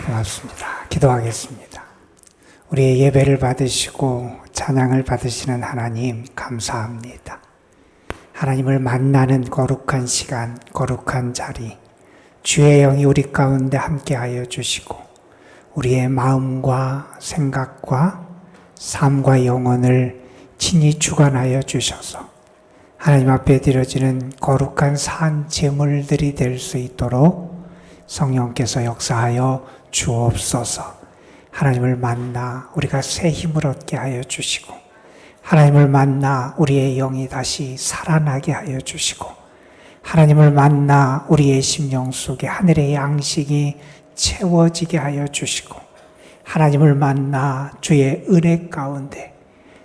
고맙습니다. 기도하겠습니다. 우리의 예배를 받으시고 찬양을 받으시는 하나님 감사합니다. 하나님을 만나는 거룩한 시간, 거룩한 자리, 주의 영이 우리 가운데 함께하여 주시고 우리의 마음과 생각과 삶과 영혼을 친히 주관하여 주셔서 하나님 앞에 드려지는 거룩한 산 제물들이 될 수 있도록 성령께서 역사하여 주옵소서. 하나님을 만나 우리가 새 힘을 얻게 하여 주시고 하나님을 만나 우리의 영이 다시 살아나게 하여 주시고 하나님을 만나 우리의 심령 속에 하늘의 양식이 채워지게 하여 주시고 하나님을 만나 주의 은혜 가운데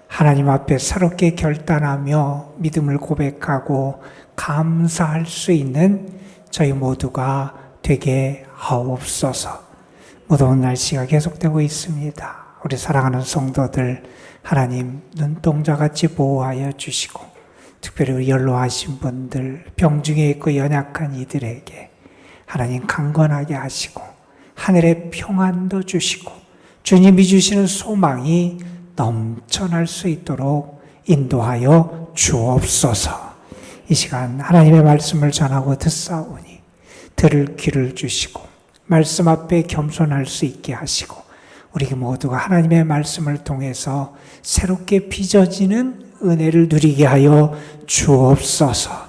하나님 앞에 새롭게 결단하며 믿음을 고백하고 감사할 수 있는 저희 모두가 되게 하옵소서. 무더운 날씨가 계속되고 있습니다. 우리 사랑하는 성도들 하나님 눈동자같이 보호하여 주시고 특별히 우리 연로하신 분들, 병중에 있고 연약한 이들에게 하나님 강건하게 하시고 하늘의 평안도 주시고 주님이 주시는 소망이 넘쳐날 수 있도록 인도하여 주옵소서. 이 시간 하나님의 말씀을 전하고 듣사오니 들을 귀를 주시고 말씀 앞에 겸손할 수 있게 하시고 우리 모두가 하나님의 말씀을 통해서 새롭게 빚어지는 은혜를 누리게 하여 주옵소서.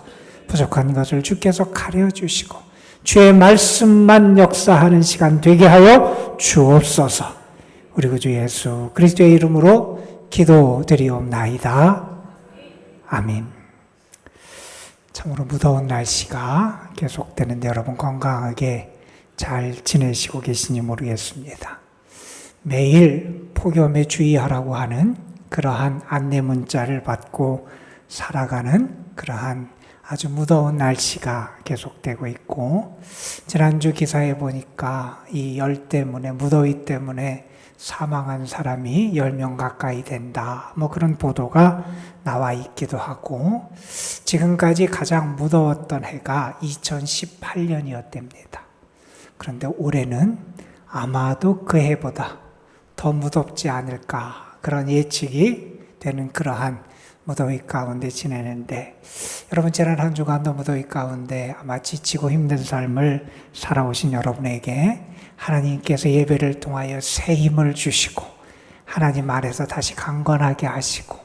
부족한 것을 주께서 가려주시고 주의 말씀만 역사하는 시간 되게 하여 주옵소서. 우리 구주 예수 그리스도의 이름으로 기도드리옵나이다. 아멘. 참으로 무더운 날씨가 계속되는데 여러분 건강하게 잘 지내시고 계시니 모르겠습니다. 매일 폭염에 주의하라고 하는 그러한 안내 문자를 받고 살아가는 그러한 아주 무더운 날씨가 계속되고 있고 지난주 기사에 보니까 이 열 때문에 무더위 때문에 사망한 사람이 10명 가까이 된다. 그런 보도가 나와 있기도 하고 지금까지 가장 무더웠던 해가 2018년이었답니다. 그런데 올해는 아마도 그 해보다 더 무덥지 않을까 그런 예측이 되는 그러한 무더위 가운데 지내는데 여러분 지난 한 주간도 무더위 가운데 아마 지치고 힘든 삶을 살아오신 여러분에게 하나님께서 예배를 통하여 새 힘을 주시고 하나님 안에서 다시 강건하게 하시고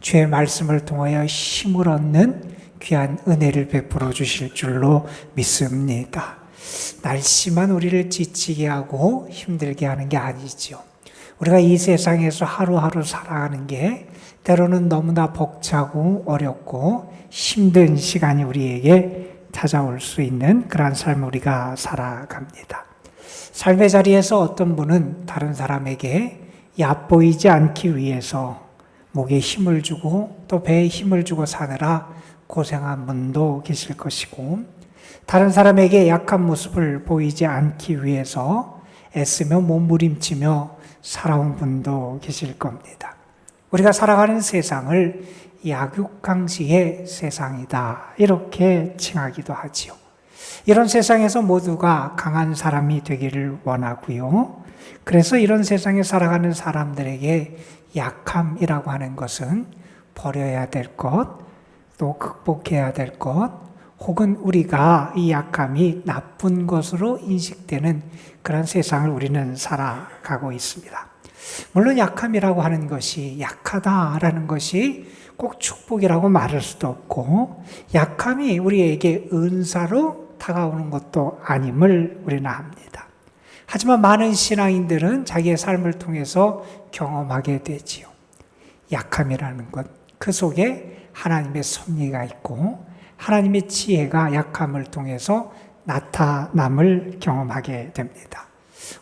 주의 말씀을 통하여 힘을 얻는 귀한 은혜를 베풀어 주실 줄로 믿습니다. 날씨만 우리를 지치게 하고 힘들게 하는 게 아니지요. 우리가 이 세상에서 하루하루 살아가는 게 때로는 너무나 벅차고 어렵고 힘든 시간이 우리에게 찾아올 수 있는 그러한 삶을 우리가 살아갑니다. 삶의 자리에서 어떤 분은 다른 사람에게 얕보이지 않기 위해서 목에 힘을 주고 또 배에 힘을 주고 사느라 고생한 분도 계실 것이고 다른 사람에게 약한 모습을 보이지 않기 위해서 애쓰며 몸부림치며 살아온 분도 계실 겁니다. 우리가 살아가는 세상을 약육강식의 세상이다 이렇게 칭하기도 하지요. 이런 세상에서 모두가 강한 사람이 되기를 원하고요. 그래서 이런 세상에 살아가는 사람들에게 약함이라고 하는 것은 버려야 될 것, 또 극복해야 될 것, 혹은 우리가 이 약함이 나쁜 것으로 인식되는 그런 세상을 우리는 살아가고 있습니다. 물론 약함이라고 하는 것이 약하다라는 것이 꼭 축복이라고 말할 수도 없고 약함이 우리에게 은사로 다가오는 것도 아님을 우리는 압니다. 하지만 많은 신앙인들은 자기의 삶을 통해서 경험하게 되지요. 약함이라는 것, 그 속에 하나님의 섭리가 있고 하나님의 지혜가 약함을 통해서 나타남을 경험하게 됩니다.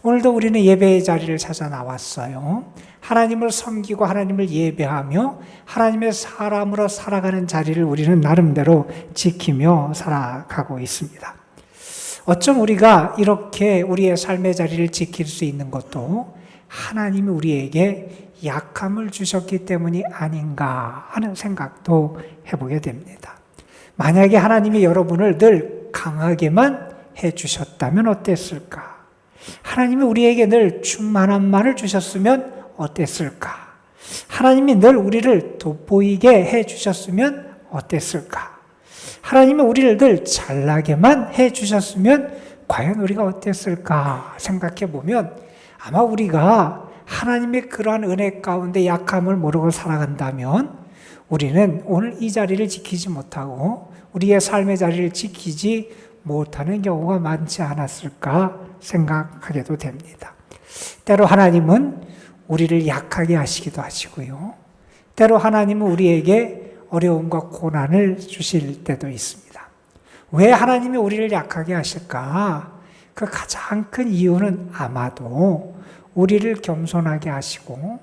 오늘도 우리는 예배의 자리를 찾아 나왔어요. 하나님을 섬기고 하나님을 예배하며 하나님의 사람으로 살아가는 자리를 우리는 나름대로 지키며 살아가고 있습니다. 어쩜 우리가 이렇게 우리의 삶의 자리를 지킬 수 있는 것도 하나님이 우리에게 약함을 주셨기 때문이 아닌가 하는 생각도 해보게 됩니다. 만약에 하나님이 여러분을 늘 강하게만 해주셨다면 어땠을까? 하나님이 우리에게 늘 충만함만을 주셨으면 어땠을까? 하나님이 늘 우리를 돋보이게 해주셨으면 어땠을까? 하나님이 우리를 늘 잘나게만 해주셨으면 과연 우리가 어땠을까 생각해 보면 아마 우리가 하나님의 그러한 은혜 가운데 약함을 모르고 살아간다면 우리는 오늘 이 자리를 지키지 못하고 우리의 삶의 자리를 지키지 못하는 경우가 많지 않았을까 생각하게도 됩니다. 때로 하나님은 우리를 약하게 하시기도 하시고요. 때로 하나님은 우리에게 어려움과 고난을 주실 때도 있습니다. 왜 하나님이 우리를 약하게 하실까? 그 가장 큰 이유는 아마도 우리를 겸손하게 하시고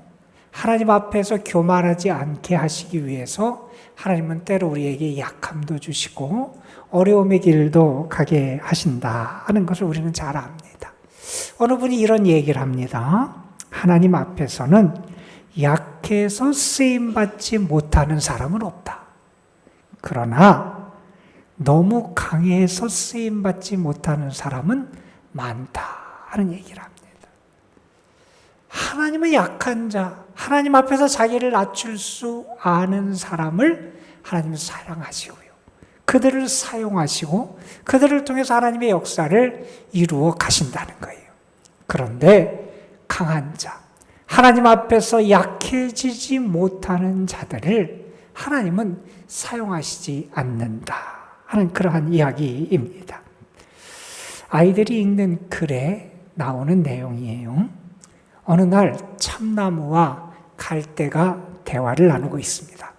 하나님 앞에서 교만하지 않게 하시기 위해서 하나님은 때로 우리에게 약함도 주시고 어려움의 길도 가게 하신다 하는 것을 우리는 잘 압니다. 어느 분이 이런 얘기를 합니다. 하나님 앞에서는 약해서 쓰임받지 못하는 사람은 없다. 그러나 너무 강해서 쓰임받지 못하는 사람은 많다 하는 얘기를 합니다. 하나님은 약한 자, 하나님 앞에서 자기를 낮출 수 아는 사람을 하나님은 사랑하시고요. 그들을 사용하시고 그들을 통해서 하나님의 역사를 이루어 가신다는 거예요. 그런데 강한 자, 하나님 앞에서 약해지지 못하는 자들을 하나님은 사용하시지 않는다 하는 그러한 이야기입니다. 아이들이 읽는 글에 나오는 내용이에요. 어느 날 참나무와 갈대가 대화를 나누고 있습니다.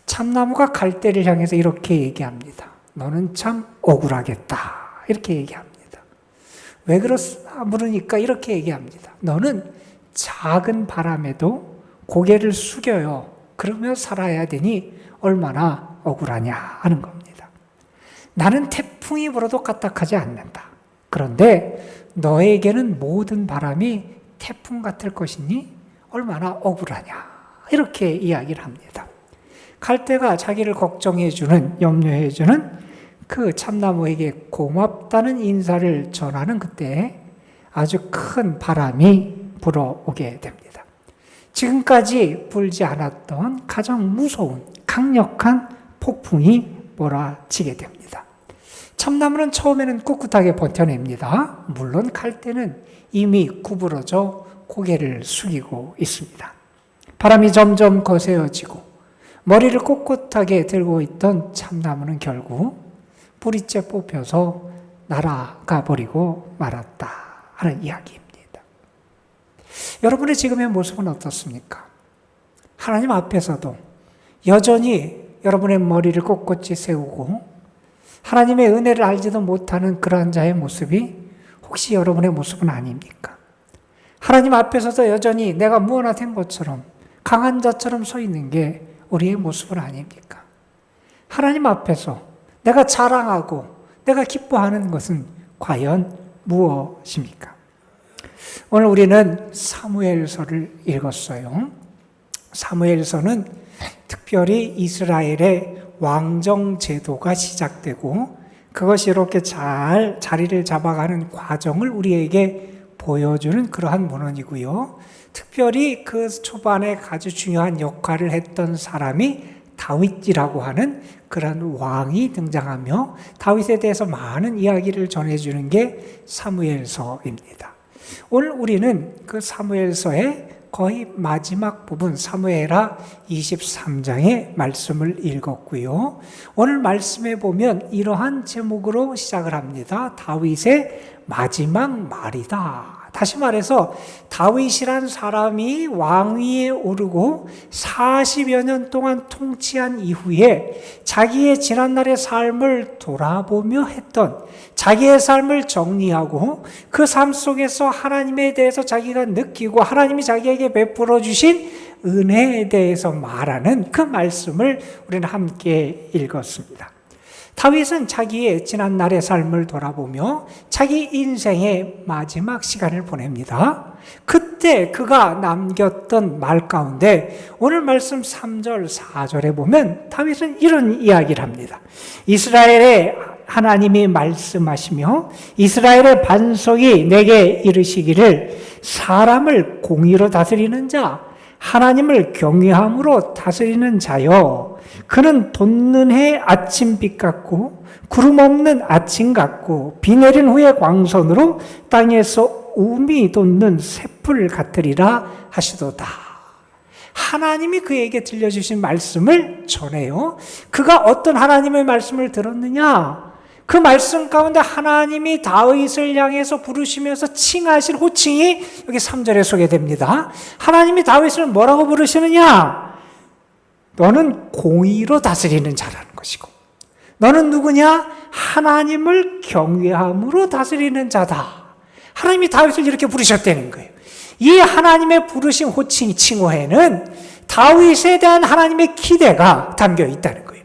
참나무가 갈대를 향해서 이렇게 얘기합니다. 너는 참 억울하겠다. 이렇게 얘기합니다. 왜 그렇습니까? 물으니까 이렇게 얘기합니다. 너는 작은 바람에도 고개를 숙여요. 그러며 살아야 되니 얼마나 억울하냐 하는 겁니다. 나는 태풍이 불어도 까딱하지 않는다. 그런데 너에게는 모든 바람이 태풍 같을 것이니 얼마나 억울하냐. 이렇게 이야기를 합니다. 갈대가 자기를 걱정해주는, 염려해주는 그 참나무에게 고맙다는 인사를 전하는 그때 아주 큰 바람이 불어오게 됩니다. 지금까지 불지 않았던 가장 무서운 강력한 폭풍이 몰아치게 됩니다. 참나무는 처음에는 꿋꿋하게 버텨냅니다. 물론 갈대는 이미 구부러져 고개를 숙이고 있습니다. 바람이 점점 거세어지고 머리를 꼿꼿하게 들고 있던 참나무는 결국 뿌리째 뽑혀서 날아가 버리고 말았다 하는 이야기입니다. 여러분의 지금의 모습은 어떻습니까? 하나님 앞에서도 여전히 여러분의 머리를 꼿꼿이 세우고 하나님의 은혜를 알지도 못하는 그러한 자의 모습이 혹시 여러분의 모습은 아닙니까? 하나님 앞에서도 여전히 내가 무엇나 된 것처럼 강한 자처럼 서 있는 게 우리의 모습은 아닙니까? 하나님 앞에서 내가 자랑하고 내가 기뻐하는 것은 과연 무엇입니까? 오늘 우리는 사무엘서를 읽었어요. 사무엘서는 특별히 이스라엘의 왕정 제도가 시작되고 그것이 이렇게 잘 자리를 잡아가는 과정을 우리에게 보여주는 그러한 문헌이고요. 특별히 그 초반에 아주 중요한 역할을 했던 사람이 다윗이라고 하는 그런 왕이 등장하며 다윗에 대해서 많은 이야기를 전해주는 게 사무엘서입니다. 오늘 우리는 그 사무엘서의 거의 마지막 부분 사무엘하 23장의 말씀을 읽었고요. 오늘 말씀에 보면 이러한 제목으로 시작을 합니다. 다윗의 마지막 말이다. 다시 말해서 다윗이란 사람이 왕위에 오르고 40여 년 동안 통치한 이후에 자기의 지난날의 삶을 돌아보며 했던 자기의 삶을 정리하고 그 삶 속에서 하나님에 대해서 자기가 느끼고 하나님이 자기에게 베풀어 주신 은혜에 대해서 말하는 그 말씀을 우리는 함께 읽었습니다. 다윗은 자기의 지난날의 삶을 돌아보며 자기 인생의 마지막 시간을 보냅니다. 그때 그가 남겼던 말 가운데 오늘 말씀 3절, 4절에 보면 다윗은 이런 이야기를 합니다. 이스라엘의 하나님이 말씀하시며 이스라엘의 반석이 내게 이르시기를 사람을 공의로 다스리는 자, 하나님을 경외함으로 다스리는 자여, 그는 돋는 해 아침빛 같고 구름 없는 아침 같고 비 내린 후에 광선으로 땅에서 우미 돋는 새풀 같으리라 하시도다. 하나님이 그에게 들려주신 말씀을 전해요. 그가 어떤 하나님의 말씀을 들었느냐? 그 말씀 가운데 하나님이 다윗을 향해서 부르시면서 칭하실 호칭이 여기 3절에 소개됩니다. 하나님이 다윗을 뭐라고 부르시느냐? 너는 공의로 다스리는 자라는 것이고, 너는 누구냐? 하나님을 경외함으로 다스리는 자다. 하나님이 다윗을 이렇게 부르셨다는 거예요. 이 하나님의 부르신 호칭, 칭호에는 다윗에 대한 하나님의 기대가 담겨 있다는 거예요.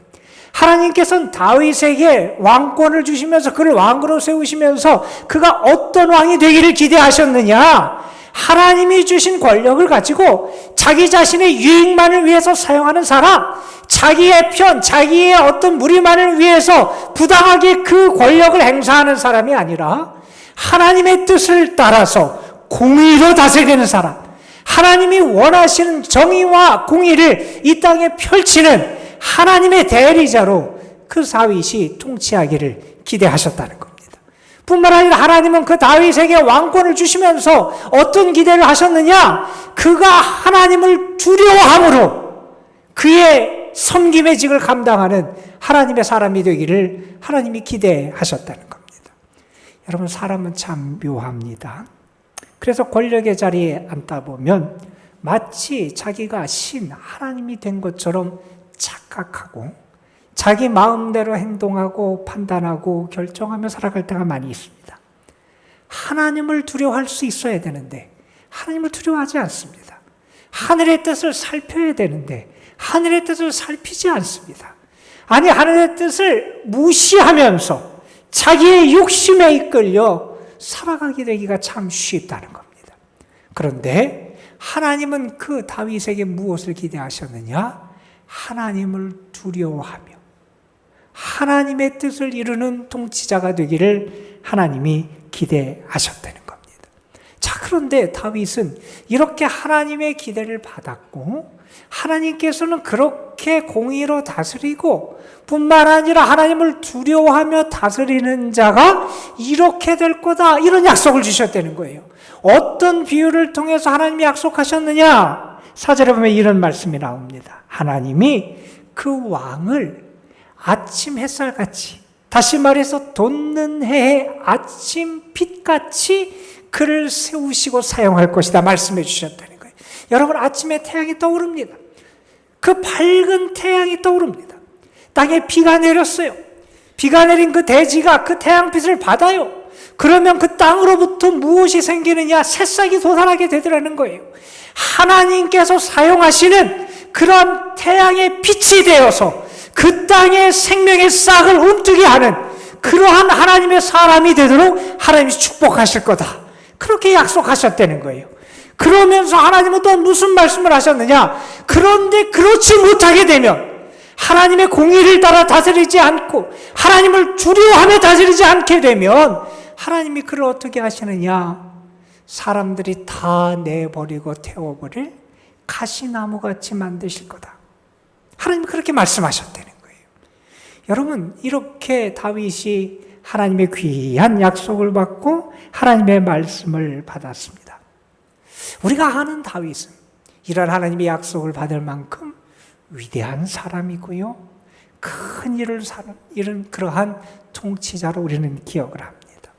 하나님께서는 다윗에게 왕권을 주시면서 그를 왕으로 세우시면서 그가 어떤 왕이 되기를 기대하셨느냐? 하나님이 주신 권력을 가지고 자기 자신의 유익만을 위해서 사용하는 사람, 자기의 편, 자기의 어떤 무리만을 위해서 부당하게 그 권력을 행사하는 사람이 아니라 하나님의 뜻을 따라서 공의로 다스리는 사람, 하나님이 원하시는 정의와 공의를 이 땅에 펼치는 하나님의 대리자로 그 다윗이 통치하기를 기대하셨다는 겁니다. 뿐만 아니라 하나님은 그 다윗에게 왕권을 주시면서 어떤 기대를 하셨느냐? 그가 하나님을 두려워함으로 그의 섬김의 직을 감당하는 하나님의 사람이 되기를 하나님이 기대하셨다는 겁니다. 여러분, 사람은 참 묘합니다. 그래서 권력의 자리에 앉다 보면 마치 자기가 신, 하나님이 된 것처럼 착각하고 자기 마음대로 행동하고 판단하고 결정하며 살아갈 때가 많이 있습니다. 하나님을 두려워할 수 있어야 되는데 하나님을 두려워하지 않습니다. 하늘의 뜻을 살펴야 되는데 하늘의 뜻을 살피지 않습니다. 아니, 하늘의 뜻을 무시하면서 자기의 욕심에 이끌려 살아가게 되기가 참 쉽다는 겁니다. 그런데 하나님은 그 다윗에게 무엇을 기대하셨느냐? 하나님을 두려워하며 하나님의 뜻을 이루는 통치자가 되기를 하나님이 기대하셨다는 겁니다. 자, 그런데 다윗은 이렇게 하나님의 기대를 받았고 하나님께서는 그렇게 공의로 다스리고 뿐만 아니라 하나님을 두려워하며 다스리는 자가 이렇게 될 거다, 이런 약속을 주셨다는 거예요. 어떤 비유를 통해서 하나님이 약속하셨느냐? 4절에 보면 이런 말씀이 나옵니다. 하나님이 그 왕을 아침 햇살같이, 다시 말해서 돋는 해의 아침 빛같이 그를 세우시고 사용할 것이다 말씀해 주셨다는 거예요. 여러분, 아침에 태양이 떠오릅니다. 그 밝은 태양이 떠오릅니다. 땅에 비가 내렸어요. 비가 내린 그 대지가 그 태양빛을 받아요. 그러면 그 땅으로부터 무엇이 생기느냐? 새싹이 솟아나게 되더라는 거예요. 하나님께서 사용하시는 그런 태양의 빛이 되어서 그 땅의 생명의 싹을 움트게 하는 그러한 하나님의 사람이 되도록 하나님이 축복하실 거다, 그렇게 약속하셨다는 거예요. 그러면서 하나님은 또 무슨 말씀을 하셨느냐? 그런데 그렇지 못하게 되면, 하나님의 공의를 따라 다스리지 않고 하나님을 두려워하며 다스리지 않게 되면 하나님이 그를 어떻게 하시느냐? 사람들이 다 내버리고 태워버릴 가시나무같이 만드실 거다. 하나님이 그렇게 말씀하셨다는 거예요. 여러분, 이렇게 다윗이 하나님의 귀한 약속을 받고 하나님의 말씀을 받았습니다. 우리가 아는 다윗은 이런 하나님의 약속을 받을 만큼 위대한 사람이고요, 큰 일을 이룬 그러한 통치자로 우리는 기억을 합니다.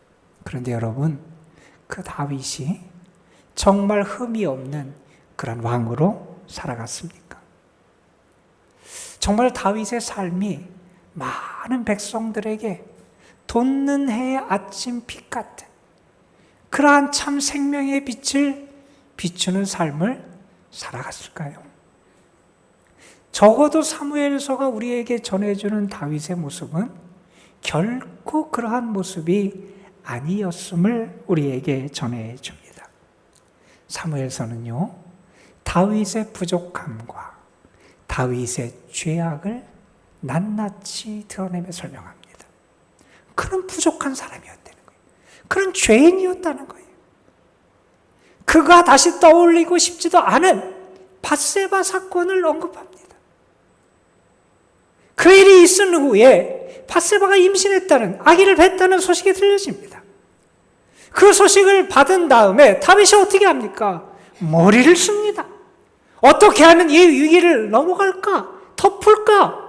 그런데 여러분, 그 다윗이 정말 흠이 없는 그런 왕으로 살아갔습니까? 정말 다윗의 삶이 많은 백성들에게 돋는 해의 아침빛 같은 그러한 참 생명의 빛을 비추는 삶을 살아갔을까요? 적어도 사무엘서가 우리에게 전해주는 다윗의 모습은 결코 그러한 모습이 아니었음을 우리에게 전해줍니다. 사무엘서는요, 다윗의 부족함과 다윗의 죄악을 낱낱이 드러내며 설명합니다. 그런 부족한 사람이었다는 거예요. 그런 죄인이었다는 거예요. 그가 다시 떠올리고 싶지도 않은 밧세바 사건을 언급합니다. 그 일이 있은 후에 밧세바가 임신했다는, 아기를 뱄다는 소식이 들려집니다. 그 소식을 받은 다음에 다윗이 어떻게 합니까? 머리를 씁니다. 어떻게 하면 이 위기를 넘어갈까? 덮을까?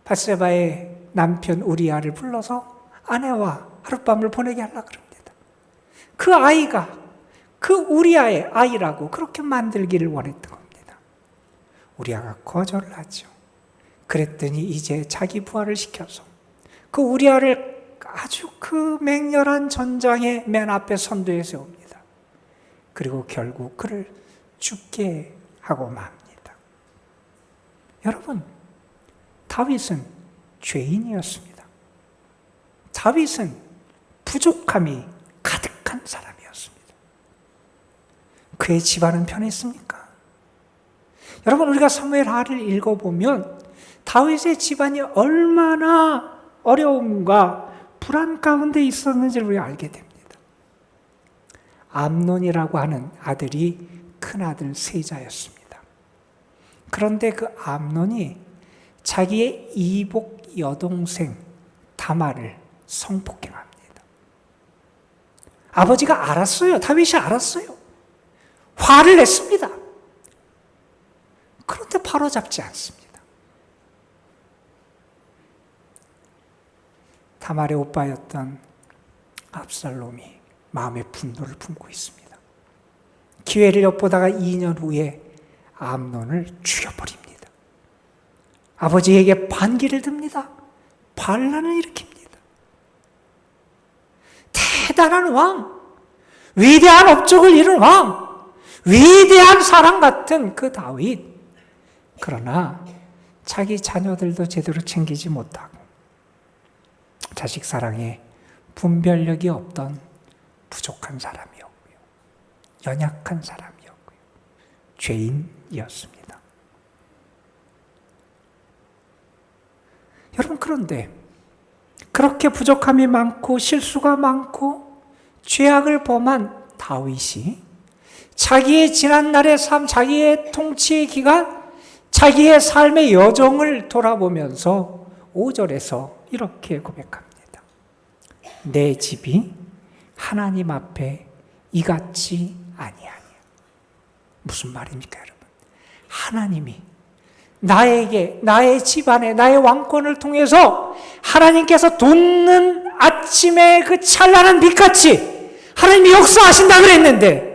밧세바의 남편 우리아를 불러서 아내와 하룻밤을 보내게 하려고 합니다. 그 아이가 그 우리아의 아이라고 그렇게 만들기를 원했던 겁니다. 우리아가 거절을 하죠. 그랬더니 이제 자기 부하를 시켜서 그 우리아를 아주 그 맹렬한 전장의 맨 앞에 선두에 세웁니다. 그리고 결국 그를 죽게 하고 맙니다. 여러분, 다윗은 죄인이었습니다. 다윗은 부족함이 가득한 사람이었습니다. 그의 집안은 편했습니까? 여러분, 우리가 사무엘 하를 읽어보면 다윗의 집안이 얼마나 어려움과 불안 가운데 있었는지를 우리가 알게 됩니다. 암논이라고 하는 아들이 큰아들 세자였습니다. 그런데 그 암논이 자기의 이복 여동생 다말을 성폭행합니다. 아버지가 알았어요. 다윗이 알았어요. 화를 냈습니다. 그런데 바로잡지 않습니다. 다말의 오빠였던 압살롬이 마음의 분노를 품고 있습니다. 기회를 엿보다가 2년 후에 암논을 죽여버립니다. 아버지에게 반기를 듭니다. 반란을 일으킵니다. 대단한 왕, 위대한 업적을 이룬 왕, 위대한 사랑 같은 그 다윗. 그러나 자기 자녀들도 제대로 챙기지 못하고 자식 사랑에 분별력이 없던 부족한 사람이었고요. 연약한 사람이었고요. 죄인이었습니다. 여러분, 그런데 그렇게 부족함이 많고 실수가 많고 죄악을 범한 다윗이 자기의 지난날의 삶, 자기의 통치의 기간, 자기의 삶의 여정을 돌아보면서 5절에서 이렇게 고백합니다. 내 집이 하나님 앞에 이같이 아니하니. 무슨 말입니까, 여러분? 하나님이 나에게, 나의 집안에, 나의 왕권을 통해서 하나님께서 돋는 아침의 그 찬란한 빛같이 하나님이 역사하신다 그랬는데,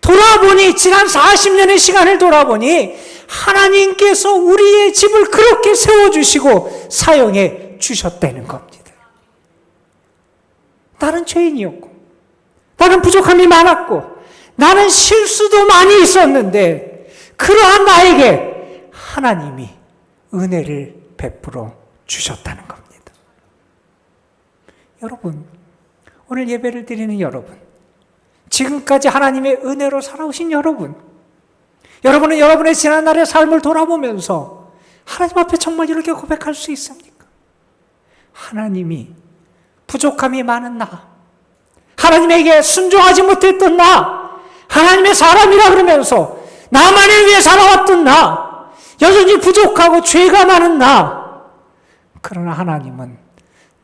돌아보니, 지난 40년의 시간을 돌아보니 하나님께서 우리의 집을 그렇게 세워주시고 사용해 주셨다는 겁니다. 나는 죄인이었고, 나는 부족함이 많았고, 나는 실수도 많이 있었는데, 그러한 나에게 하나님이 은혜를 베풀어 주셨다는 겁니다. 여러분, 오늘 예배를 드리는 여러분, 지금까지 하나님의 은혜로 살아오신 여러분, 여러분은 여러분의 지난날의 삶을 돌아보면서 하나님 앞에 정말 이렇게 고백할 수 있습니까? 하나님이 부족함이 많은 나, 하나님에게 순종하지 못했던 나, 하나님의 사람이라 그러면서 나만을 위해 살아왔던 나, 여전히 부족하고 죄가 많은 나. 그러나 하나님은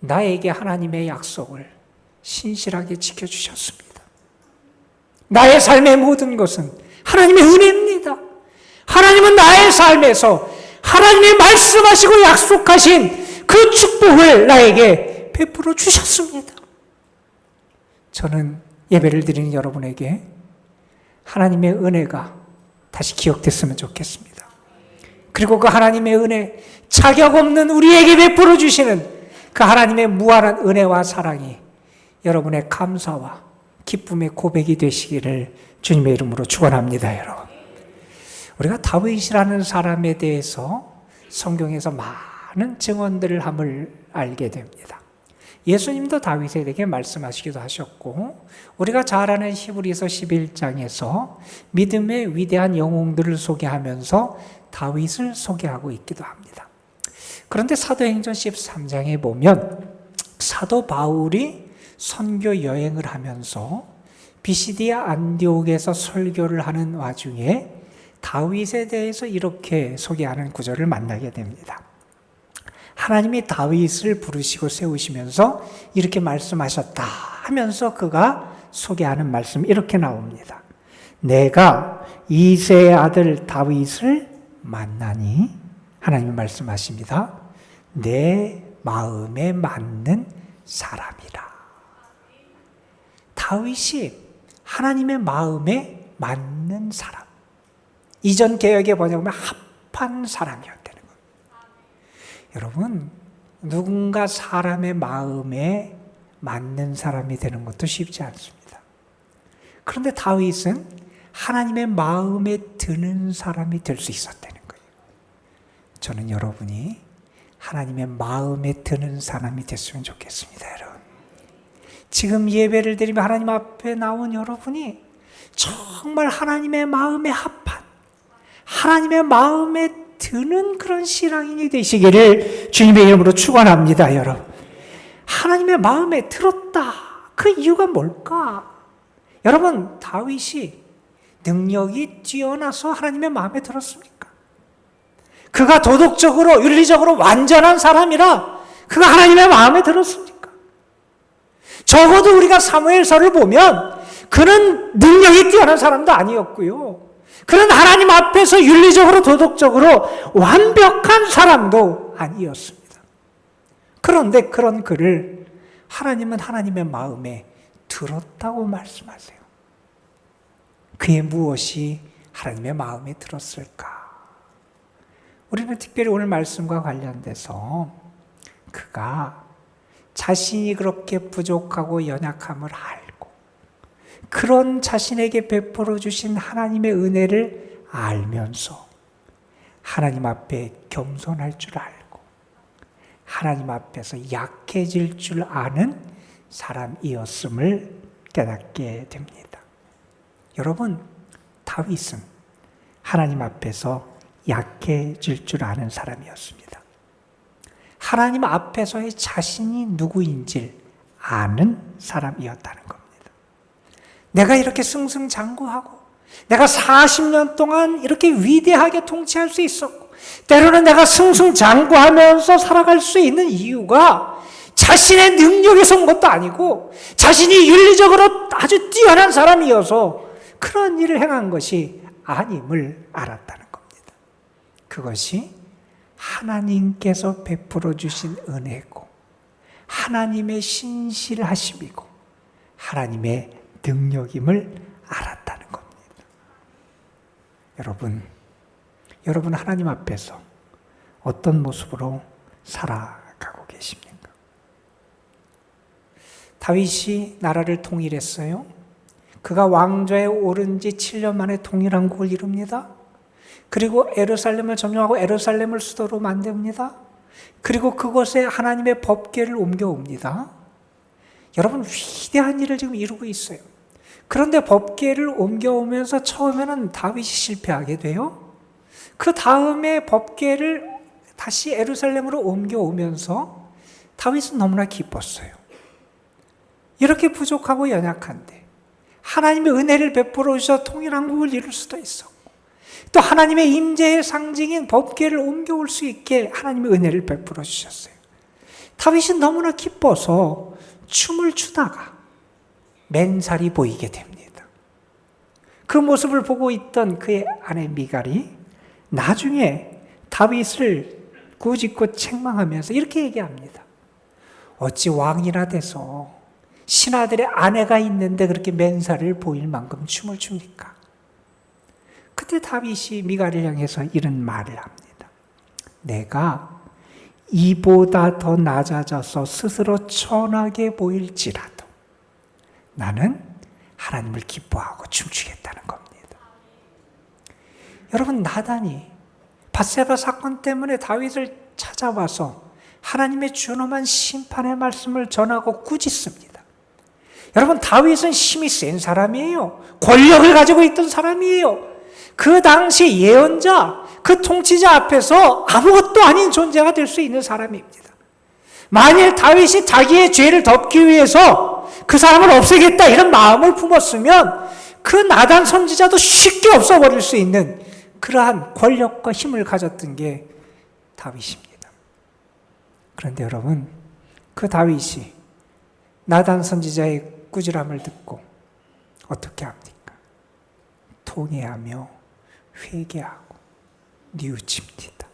나에게 하나님의 약속을 신실하게 지켜주셨습니다. 나의 삶의 모든 것은 하나님의 은혜입니다. 하나님은 나의 삶에서 하나님이 말씀하시고 약속하신 그 축복을 나에게 베풀어 주셨습니다. 저는 예배를 드리는 여러분에게 하나님의 은혜가 다시 기억됐으면 좋겠습니다. 그리고 그 하나님의 은혜, 자격 없는 우리에게 베풀어 주시는 그 하나님의 무한한 은혜와 사랑이 여러분의 감사와 기쁨의 고백이 되시기를 주님의 이름으로 축원합니다, 여러분. 우리가 다윗이라는 사람에 대해서 성경에서 많은 증언들을 함을 알게 됩니다. 예수님도 다윗에게 말씀하시기도 하셨고, 우리가 잘 아는 히브리서 11장에서 믿음의 위대한 영웅들을 소개하면서 다윗을 소개하고 있기도 합니다. 그런데 사도행전 13장에 보면 사도 바울이 선교 여행을 하면서 비시디아 안디옥에서 설교를 하는 와중에 다윗에 대해서 이렇게 소개하는 구절을 만나게 됩니다. 하나님이 다윗을 부르시고 세우시면서 이렇게 말씀하셨다 하면서 그가 소개하는 말씀 이렇게 나옵니다. 내가 이새의 아들 다윗을 만나니, 하나님이 말씀하십니다. 내 마음에 맞는 사람이라. 다윗이 하나님의 마음에 맞는 사람. 이전 개역에 번역하면 합한 사람이었다는 겁니다. 여러분, 누군가 사람의 마음에 맞는 사람이 되는 것도 쉽지 않습니다. 그런데 다윗은 하나님의 마음에 드는 사람이 될 수 있었다는 거예요. 저는 여러분이 하나님의 마음에 드는 사람이 됐으면 좋겠습니다, 여러분. 지금 예배를 드리며 하나님 앞에 나온 여러분이 정말 하나님의 마음에 합한, 하나님의 마음에 드는 그런 신앙인이 되시기를 주님의 이름으로 축원합니다, 여러분. 하나님의 마음에 들었다. 그 이유가 뭘까? 여러분, 다윗이 능력이 뛰어나서 하나님의 마음에 들었습니까? 그가 도덕적으로, 윤리적으로 완전한 사람이라 그가 하나님의 마음에 들었습니까? 적어도 우리가 사무엘서를 보면 그는 능력이 뛰어난 사람도 아니었고요. 그는 하나님 앞에서 윤리적으로, 도덕적으로 완벽한 사람도 아니었습니다. 그런데 그런 그를 하나님은 하나님의 마음에 들었다고 말씀하세요. 그의 무엇이 하나님의 마음에 들었을까? 우리는 특별히 오늘 말씀과 관련돼서 그가 자신이 그렇게 부족하고 연약함을 알고 그런 자신에게 베풀어 주신 하나님의 은혜를 알면서 하나님 앞에 겸손할 줄 알고 하나님 앞에서 약해질 줄 아는 사람이었음을 깨닫게 됩니다. 여러분, 다윗은 하나님 앞에서 약해질 줄 아는 사람이었습니다. 하나님 앞에서의 자신이 누구인지를 아는 사람이었다는 겁니다. 내가 이렇게 승승장구하고 내가 40년 동안 이렇게 위대하게 통치할 수 있었고 때로는 내가 승승장구하면서 살아갈 수 있는 이유가 자신의 능력에서 온 것도 아니고 자신이 윤리적으로 아주 뛰어난 사람이어서 그런 일을 행한 것이 아님을 알았다는 겁니다. 그것이 하나님께서 베풀어 주신 은혜고 하나님의 신실하심이고 하나님의 능력임을 알았다는 겁니다. 여러분 하나님 앞에서 어떤 모습으로 살아가고 계십니까? 다윗이 나라를 통일했어요. 그가 왕좌에 오른 지 7년 만에 통일왕국을 이룹니다. 그리고 예루살렘을 점령하고 예루살렘을 수도로 만듭니다. 그리고 그곳에 하나님의 법궤를 옮겨옵니다. 여러분, 위대한 일을 지금 이루고 있어요. 그런데 법궤를 옮겨오면서 처음에는 다윗이 실패하게 돼요. 그 다음에 법궤를 다시 예루살렘으로 옮겨오면서 다윗은 너무나 기뻤어요. 이렇게 부족하고 연약한데 하나님의 은혜를 베풀어 주셔서 통일왕국을 이룰 수도 있었고 또 하나님의 임재의 상징인 법궤를 옮겨올 수 있게 하나님의 은혜를 베풀어 주셨어요. 다윗이 너무나 기뻐서 춤을 추다가 맨살이 보이게 됩니다. 그 모습을 보고 있던 그의 아내 미갈이 나중에 다윗을 꾸짖고 책망하면서 이렇게 얘기합니다. 어찌 왕이나 돼서 신하들의 아내가 있는데 그렇게 맨살을 보일 만큼 춤을 춥니까? 그때 다윗이 미갈을 향해서 이런 말을 합니다. 내가 이보다 더 낮아져서 스스로 천하게 보일지라도 나는 하나님을 기뻐하고 춤추겠다는 겁니다. 여러분, 나단이 밧세바 사건 때문에 다윗을 찾아와서 하나님의 준엄한 심판의 말씀을 전하고 꾸짖습니다. 여러분, 다윗은 힘이 센 사람이에요. 권력을 가지고 있던 사람이에요. 그 당시 예언자, 그 통치자 앞에서 아무것도 아닌 존재가 될 수 있는 사람입니다. 만일 다윗이 자기의 죄를 덮기 위해서 그 사람을 없애겠다 이런 마음을 품었으면 그 나단 선지자도 쉽게 없애버릴 수 있는 그러한 권력과 힘을 가졌던 게 다윗입니다. 그런데 여러분, 그 다윗이 나단 선지자의 꾸지람을 듣고 어떻게 합니까? 통회하며 회개하고 뉘우칩니다.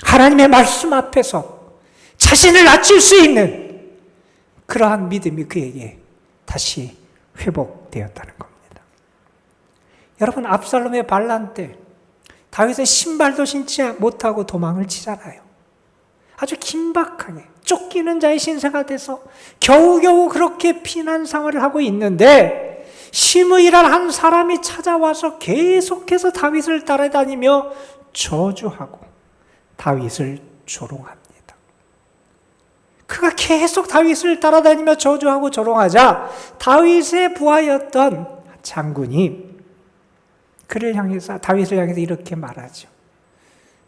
하나님의 말씀 앞에서 자신을 낮출 수 있는 그러한 믿음이 그에게 다시 회복되었다는 겁니다. 여러분, 압살롬의 반란 때 다윗의 신발도 신지 못하고 도망을 치잖아요. 아주 긴박하게 쫓기는 자의 신세가 돼서 겨우겨우 그렇게 피난 생활을 하고 있는데 시므이란 한 사람이 찾아와서 계속해서 다윗을 따라다니며 저주하고 다윗을 조롱합니다. 그가 계속 다윗을 따라다니며 저주하고 조롱하자 다윗의 부하였던 장군이 그를 향해서, 다윗을 향해서 이렇게 말하죠.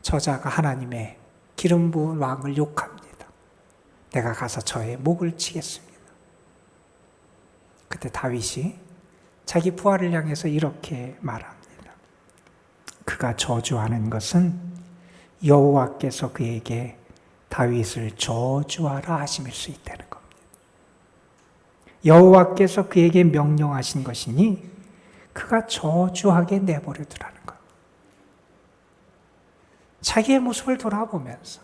저자가 하나님의 기름 부은 왕을 욕합니다. 내가 가서 저의 목을 치겠습니다. 그때 다윗이 자기 부하를 향해서 이렇게 말합니다. 그가 저주하는 것은 여호와께서 그에게 다윗을 저주하라 하심일 수 있다는 겁니다. 여호와께서 그에게 명령하신 것이니 그가 저주하게 내버려 두라는 것. 자기의 모습을 돌아보면서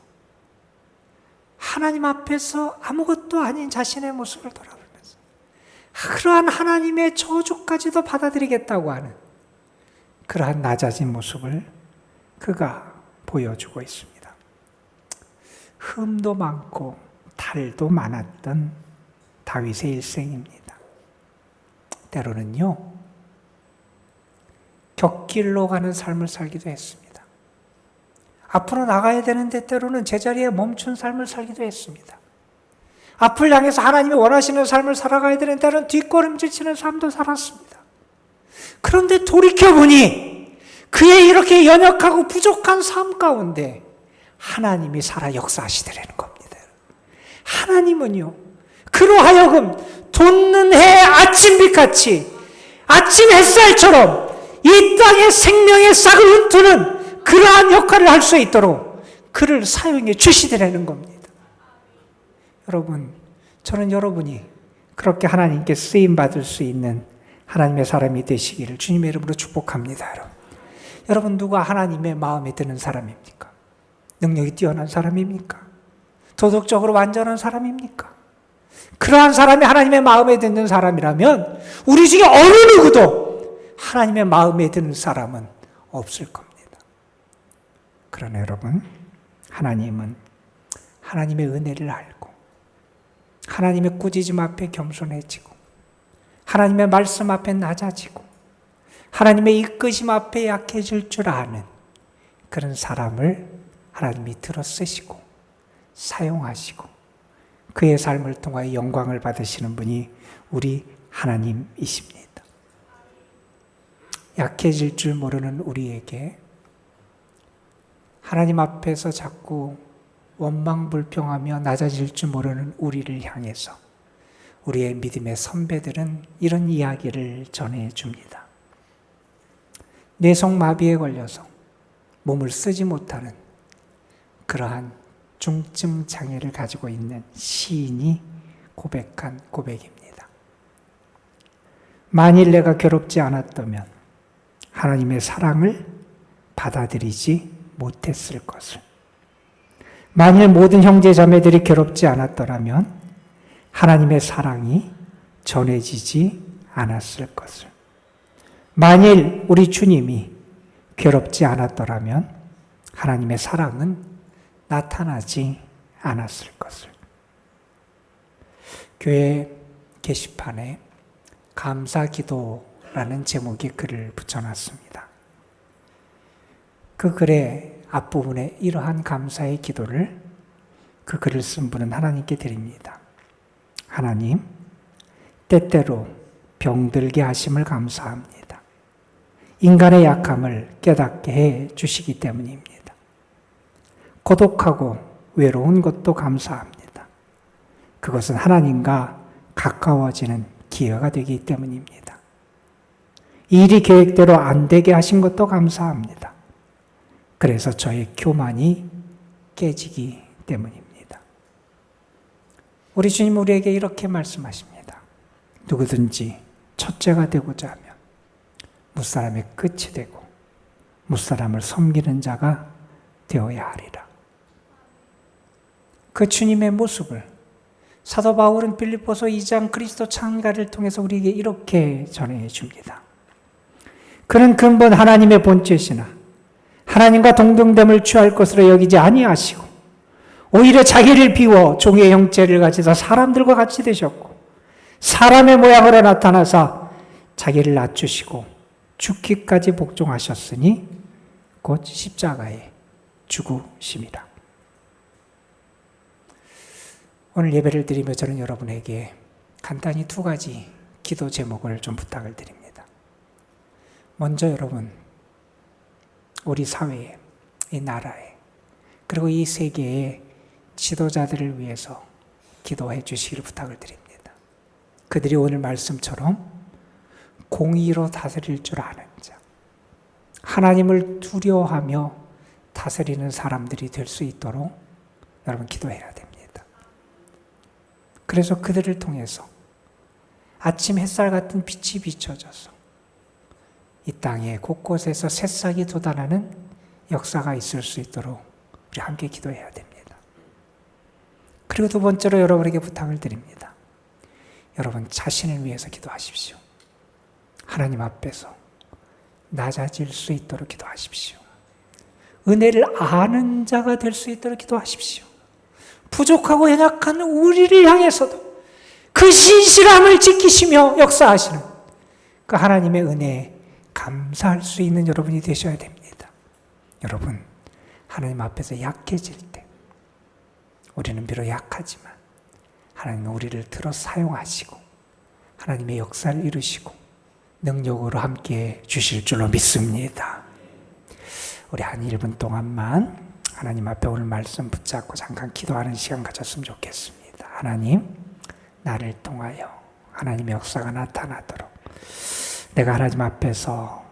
하나님 앞에서 아무것도 아닌 자신의 모습을 돌아보면서 그러한 하나님의 저주까지도 받아들이겠다고 하는 그러한 낮아진 모습을 그가 보여주고 있습니다. 흠도 많고 탈도 많았던 다윗의 일생입니다. 때로는요, 곁길로 가는 삶을 살기도 했습니다. 앞으로 나가야 되는데 때로는 제자리에 멈춘 삶을 살기도 했습니다. 앞을 향해서 하나님이 원하시는 삶을 살아가야 되는 때는 뒷걸음질 치는 삶도 살았습니다. 그런데 돌이켜보니 그의 이렇게 연약하고 부족한 삶 가운데 하나님이 살아 역사하시더라는 겁니다. 하나님은요, 그로 하여금 돋는 해 아침빛같이 아침 햇살처럼 이 땅의 생명의 싹을 흩트는 그러한 역할을 할 수 있도록 그를 사용해 주시더라는 겁니다. 여러분, 저는 여러분이 그렇게 하나님께 쓰임받을 수 있는 하나님의 사람이 되시기를 주님의 이름으로 축복합니다. 여러분, 누가 하나님의 마음에 드는 사람입니까? 능력이 뛰어난 사람입니까? 도덕적으로 완전한 사람입니까? 그러한 사람이 하나님의 마음에 드는 사람이라면 우리 중에 어느 누구도 하나님의 마음에 드는 사람은 없을 겁니다. 그러나 여러분, 하나님은 하나님의 은혜를 알고 하나님의 꾸짖음 앞에 겸손해지고 하나님의 말씀 앞에 낮아지고 하나님의 이끄심 앞에 약해질 줄 아는 그런 사람을 하나님이 들어 쓰시고 사용하시고 그의 삶을 통하여 영광을 받으시는 분이 우리 하나님이십니다. 약해질 줄 모르는 우리에게 하나님 앞에서 자꾸 원망불평하며 낮아질 줄 모르는 우리를 향해서 우리의 믿음의 선배들은 이런 이야기를 전해줍니다. 뇌성마비에 걸려서 몸을 쓰지 못하는 그러한 중증 장애를 가지고 있는 시인이 고백한 고백입니다. 만일 내가 괴롭지 않았다면 하나님의 사랑을 받아들이지 못했을 것을, 만일 모든 형제 자매들이 괴롭지 않았더라면 하나님의 사랑이 전해지지 않았을 것을, 만일 우리 주님이 괴롭지 않았더라면 하나님의 사랑은 나타나지 않았을 것을. 교회 게시판에 감사기도라는 제목의 글을 붙여놨습니다. 그 글의 앞부분에 이러한 감사의 기도를, 그 글을 쓴 분은 하나님께 드립니다. 하나님, 때때로 병들게 하심을 감사합니다. 인간의 약함을 깨닫게 해 주시기 때문입니다. 고독하고 외로운 것도 감사합니다. 그것은 하나님과 가까워지는 기회가 되기 때문입니다. 일이 계획대로 안 되게 하신 것도 감사합니다. 그래서 저의 교만이 깨지기 때문입니다. 우리 주님 우리에게 이렇게 말씀하십니다. 누구든지 첫째가 되고자 하면 무사람의 끝이 되고 무사람을 섬기는 자가 되어야 하리라. 그 주님의 모습을 사도 바울은 빌립보서 2장 그리스도 창가를 통해서 우리에게 이렇게 전해 줍니다. 그는 근본 하나님의 본체시나 하나님과 동등됨을 취할 것으로 여기지 아니하시고 오히려 자기를 비워 종의 형체를 가지사 사람들과 같이 되셨고 사람의 모양으로 나타나사 자기를 낮추시고 죽기까지 복종하셨으니 곧 십자가에 죽으심이라. 오늘 예배를 드리며 저는 여러분에게 간단히 두 가지 기도 제목을 좀 부탁을 드립니다. 먼저 여러분, 우리 사회에, 이 나라에, 그리고 이 세계의 지도자들을 위해서 기도해 주시기를 부탁을 드립니다. 그들이 오늘 말씀처럼 공의로 다스릴 줄 아는 자, 하나님을 두려워하며 다스리는 사람들이 될 수 있도록 여러분 기도해야 됩니다. 그래서 그들을 통해서 아침 햇살 같은 빛이 비춰져서 이 땅에 곳곳에서 새싹이 돋아나는 역사가 있을 수 있도록 우리 함께 기도해야 됩니다. 그리고 두 번째로 여러분에게 부탁을 드립니다. 여러분 자신을 위해서 기도하십시오. 하나님 앞에서 낮아질 수 있도록 기도하십시오. 은혜를 아는 자가 될 수 있도록 기도하십시오. 부족하고 연약한 우리를 향해서도 그 신실함을 지키시며 역사하시는 그 하나님의 은혜에 감사할 수 있는 여러분이 되셔야 됩니다. 여러분, 하나님 앞에서 약해질 때 우리는 비록 약하지만 하나님은 우리를 들어 사용하시고 하나님의 역사를 이루시고 능력으로 함께 주실 줄로 믿습니다. 우리 한 1분 동안만 하나님 앞에 오늘 말씀 붙잡고 잠깐 기도하는 시간 가졌으면 좋겠습니다. 하나님, 나를 통하여 하나님의 역사가 나타나도록 내가 하나님 앞에서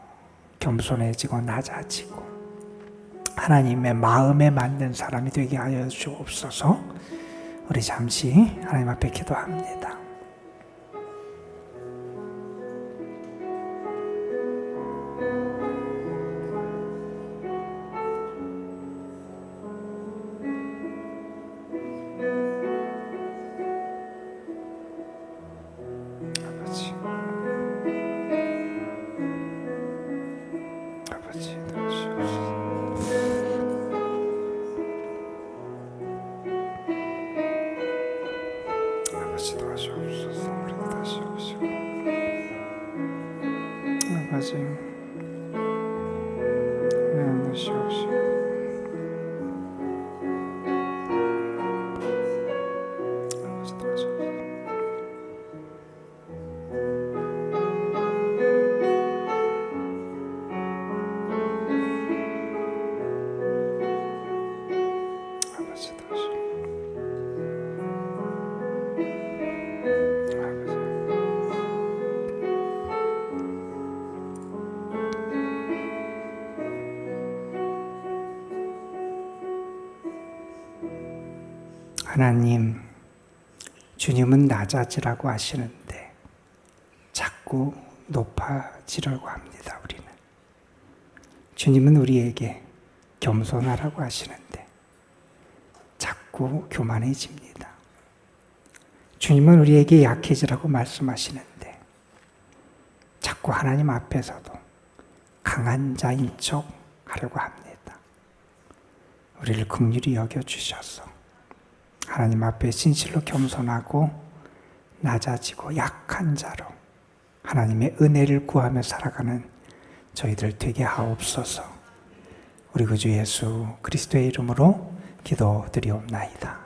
겸손해지고 낮아지고 하나님의 마음에 맞는 사람이 되게 하여 주옵소서. 우리 잠시 하나님 앞에 기도합니다. 하나님, 주님은 낮아지라고 하시는데 자꾸 높아지려고 합니다. 우리는 주님은 우리에게 겸손하라고 하시는데 자꾸 교만해집니다. 주님은 우리에게 약해지라고 말씀하시는데 자꾸 하나님 앞에서도 강한 자인 척 하려고 합니다. 우리를 긍휼히 여겨주셔서 하나님 앞에 진실로 겸손하고 낮아지고 약한 자로 하나님의 은혜를 구하며 살아가는 저희들 되게 하옵소서. 우리 구주 예수 그리스도의 이름으로 기도드리옵나이다.